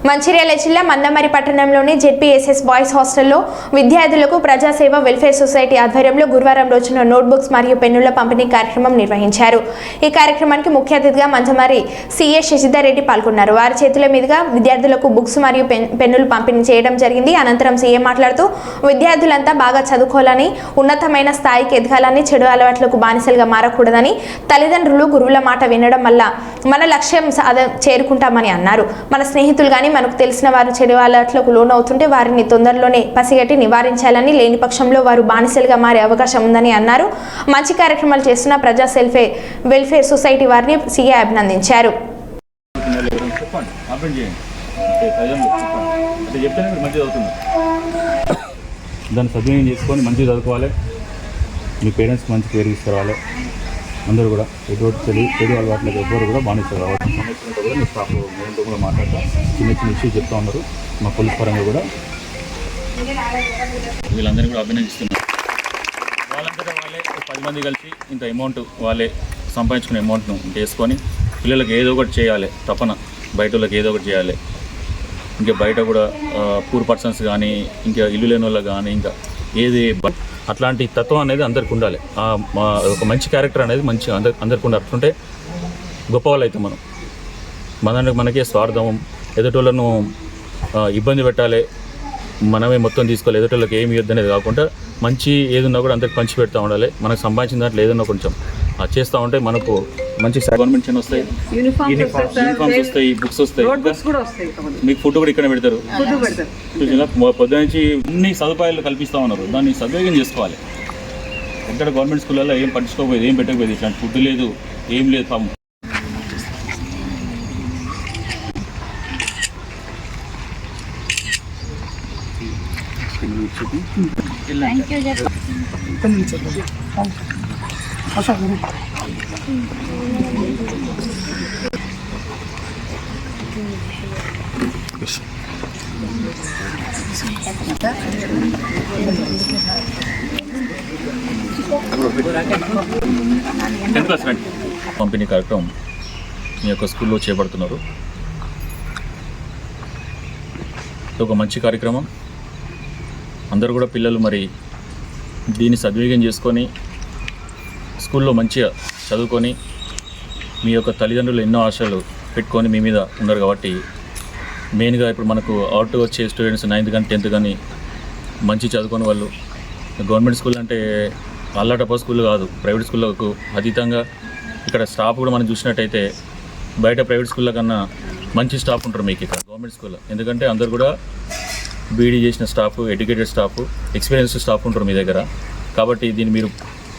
మంచిర్యాల జిల్లా మందమరి పట్టణంలోని ZPSS boys హాస్టల్లో విద్యార్థులకు ప్రజాసేవ వెల్ఫేర్ సొసైటీ ఆధ్వర్యంలో గురువారం రోజున నోట్బుక్స్ మరియు పెన్నుల పంపిణీ కార్యక్రమం నిర్వహించారు. ఈ కార్యక్రమానికి ముఖ్య అతిథిగా మందమరి సీఏ శశిధర్ రెడ్డి పాల్గొన్నారు. వారి చేతుల మీదుగా విద్యార్థులకు బుక్స్ మరియు పెన్నులు పంపిణీ చేయడం జరిగింది. అనంతరం సీఏ మాట్లాడుతూ విద్యార్థులంతా బాగా చదువుకోవాలని, ఉన్నతమైన స్థాయికి ఎదగాలని, చెడు అలవాట్లకు బానిసలుగా మారకూడదని, తల్లిదండ్రులు గురువుల మాట వినడం వల్ల మన లక్ష్యం చేరుకుంటామని అన్నారు. మన స్నేహితులు కానీ మనకు తెలిసిన వారు చెడు అలవాట్లకు లోనవుతుంటే వారిని తొందరలోనే పసిగట్టి నివారించాలని, లేని పక్షంలో వారు బానిసలుగా మారే అవకాశం ఉందని అన్నారు. మంచి కార్యక్రమాలు చేస్తున్న ప్రజా వెల్ఫేర్ సొసైటీ వారిని సీఏ అభినందించారు. దాన్ని సద్వినియోగం చేసుకొని మంచిగా చదువుకోవాలి, మీ పేరెంట్స్కి మంచి పేరు తీసుకురావాలి. అందరూ కూడా ఎటువంటి చెడు అలవాట్లకు ఎవ్వరు కూడా బానిసలు రావాలి. సమస్యలు కూడా మీ స్టాఫ్ మేడంతో కూడా మాట్లాడతా చిన్న ఇష్యూస్ చెప్తా ఉన్నారు. మా పోలీస్ పరంగా కూడా వీళ్ళందరినీ కూడా అభినందిస్తున్నారు. వాళ్ళంతటా వాళ్ళే 10 మంది కలిసి ఇంత అమౌంట్ వాళ్ళే సంపాదించుకునే అమౌంట్ను వేసుకొని పిల్లలకి ఏదో ఒకటి చేయాలి, తపన బయట వాళ్ళకి ఏదో ఒకటి చేయాలి. ఇంకా బయట కూడా పూర్ పర్సన్స్ కానీ, ఇంకా ఇల్లు లేని వాళ్ళకి కానీ, ఇంకా ఏది అట్లాంటి తత్వం అనేది అందరికి ఉండాలి. ఒక మంచి క్యారెక్టర్ అనేది మంచి అందరికి ఉండాలి. అట్లుంటే గొప్పవాళ్ళు అయితే మనకే స్వార్థం, ఎదుటోళ్ళను ఇబ్బంది పెట్టాలి, మనమే మొత్తం తీసుకోవాలి, ఎదుటోళ్ళకి ఏమి ఇవ్వద్దు అనేది కాకుండా మంచి ఏదున్నా కూడా అందరికి పంచి పెడతా ఉండాలి. మనకు సంపాదించిన దాంట్లో ఏదన్నా కొంచెం చేస్తూ ఉంటే మనకు మంచి గవర్నమెంట్ చిన్న వస్తాయి, యూనిఫామ్స్ వస్తాయి, బుక్స్ వస్తాయి, మీకు ఫుడ్ కూడా ఇక్కడ పెడతారు. పొద్దు నుంచి అన్ని సదుపాయాలు కల్పిస్తూ ఉన్నారు. దాన్ని సద్వినియోగం చేసుకోవాలి. ఎక్కడ గవర్నమెంట్ స్కూళ్ళలో ఏం పట్టించుకోకపోయేది, ఏం పెట్టకపోయేది, ఇట్లాంటి ఫుడ్ లేదు, ఏం లేదు. పాపం పంపిణీ కార్యక్రమం మీ యొక్క స్కూల్లో చేపడుతున్నారు. ఒక మంచి కార్యక్రమం. అందరూ కూడా పిల్లలు మరి దీన్ని సద్వినియోగం చేసుకొని స్కూల్లో మంచిగా చదువుకొని మీ యొక్క తల్లిదండ్రులు ఎన్నో ఆశలు పెట్టుకొని మీ మీద ఉన్నారు కాబట్టి మెయిన్గా ఇప్పుడు మనకు అవుట్ వచ్చే స్టూడెంట్స్ 9th కానీ 10th కానీ మంచి చదువుకొని వాళ్ళు గవర్నమెంట్ స్కూల్ అంటే అల్లాటప్ప స్కూల్ కాదు, ప్రైవేట్ స్కూళ్ళకు అతీతంగా ఇక్కడ స్టాఫ్ కూడా మనం చూసినట్టయితే బయట ప్రైవేట్ స్కూళ్ళ కన్నా మంచి స్టాఫ్ ఉంటారు మీకు ఇక్కడ గవర్నమెంట్ స్కూల్లో. ఎందుకంటే అందరు కూడా బీఈడీ చేసిన staff, educated staff, experienced staff ఉంటారు మీ దగ్గర. కాబట్టి దీన్ని మీరు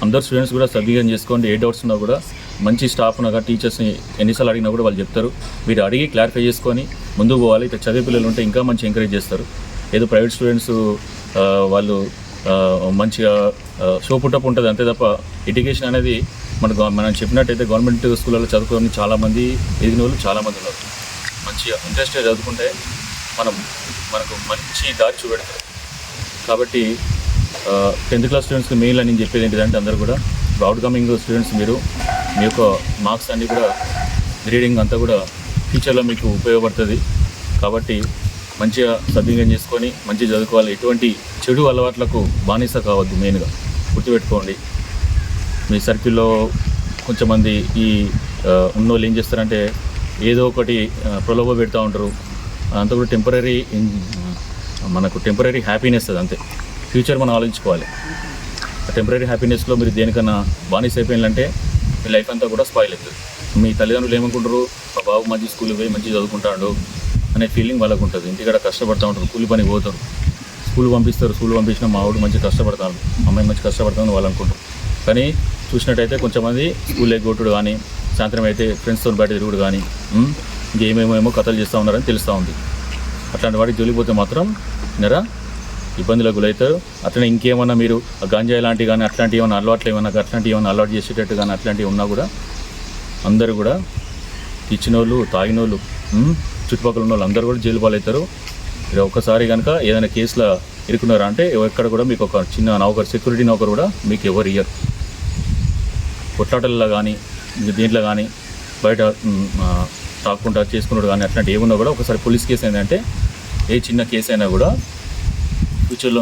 అందరు స్టూడెంట్స్ కూడా సద్వినియోగం చేసుకోండి. ఏ డౌట్స్ ఉన్నా కూడా మంచి స్టాఫ్ ఉన్నాగా టీచర్స్ని ఎన్నిసార్లు అడిగినా కూడా వాళ్ళు చెప్తారు. మీరు అడిగి క్లారిఫై చేసుకొని ముందుకు పోవాలి. ఇక్కడ చదివే పిల్లలు ఉంటే ఇంకా మంచి ఎంకరేజ్ చేస్తారు. ఏదో ప్రైవేట్ స్టూడెంట్స్ వాళ్ళు మంచిగా షో పుట్టప్ ఉంటుంది అంతే తప్ప ఎడ్యుకేషన్ అనేది మనం చెప్పినట్టయితే గవర్నమెంట్ స్కూళ్ళలో చదువుకొని చాలామంది ఎదిగిన వాళ్ళు చాలామంది ఉన్నారు. మంచిగా ఇంట్రెస్ట్గా చదువుకుంటే మనకు మంచి దారి చూపెడతారు. కాబట్టి 10th క్లాస్ స్టూడెంట్స్కి మెయిన్లో నేను చెప్పేది ఏంటిదంటే అందరూ కూడా అవుట్కమింగ్ స్టూడెంట్స్ మీరు మీ యొక్క మార్క్స్ అన్నీ కూడా రీడింగ్ అంతా కూడా ఫ్యూచర్లో మీకు ఉపయోగపడుతుంది. కాబట్టి మంచిగా సద్వినియోగం చేసుకొని మంచిగా చదువుకోవాలి. ఎటువంటి చెడు అలవాట్లకు బానిస కావద్దు. మెయిన్గా గుర్తుపెట్టుకోండి. మీ సర్కిల్లో కొంచెంమంది ఈ ఉన్నోళ్ళు ఏం చేస్తారంటే ఏదో ఒకటి ప్రలోభ పెడతా ఉంటారు. అంతా కూడా మనకు టెంపరీ హ్యాపీనెస్ అది అంతే. ఫ్యూచర్ మనం ఆలోచించుకోవాలి. టెంపరీ హ్యాపీనెస్లో మీరు దేనికన్నా బానిస అయిపోయిందంటే మీ లైఫ్ అంతా కూడా స్పాయిల్ అవుతుంది. మీ తల్లిదండ్రులు ఏమనుకుంటారు, మా బాబు మంచి స్కూల్కి పోయి మంచిగా చదువుకుంటాడు అనే ఫీలింగ్ వాళ్ళకు ఉంటుంది. ఇంటికాడ కష్టపడుతూ ఉంటారు, కూలి పని పోతారు, స్కూల్ పంపించిన మా వాడు మంచి కష్టపడతాడు, అమ్మాయి మంచి కష్టపడతామని వాళ్ళు అనుకుంటారు. కానీ చూసినట్టయితే కొంచెంమంది స్కూల్ ఎగ్గొట్టుడు కానీ, సాయంత్రం అయితే ఫ్రెండ్స్తో బయట తిరుగుడు కానీ, ఇంకేమేమో కథలు చేస్తూ ఉన్నారని తెలుస్తూ ఉంది. అట్లాంటి వాటికి జొలిపోతే మాత్రం ఇబ్బందులకు గురవుతారు. అట్లనే ఇంకేమన్నా మీరు గంజాయి లాంటివి కానీ అట్లాంటివి ఏమైనా అలవాటు చేసేటట్టు కానీ అట్లాంటివి ఉన్నా కూడా అందరూ కూడా ఇచ్చిన వాళ్ళు, తాగిన వాళ్ళు, చుట్టుపక్కల ఉన్న వాళ్ళు అందరూ కూడా జైలు పాలవుతారు. మీరు ఒక్కసారి కనుక ఏదైనా కేసులో ఇరుక్కున్నారా అంటే ఎక్కడ కూడా మీకు ఒక చిన్న నౌకరు, సెక్యూరిటీ నౌకరు కూడా మీకు ఎవరు ఇయ్యరు. కొట్లాటల్లో కానీ దీంట్లో కానీ బయట తాకుండా చేసుకున్నాడు కానీ అట్లాంటి ఏమున్నా కూడా ఒకసారి పోలీస్ కేసు ఏంటంటే ఏ చిన్న కేసు అయినా కూడా ఫ్యూచర్లో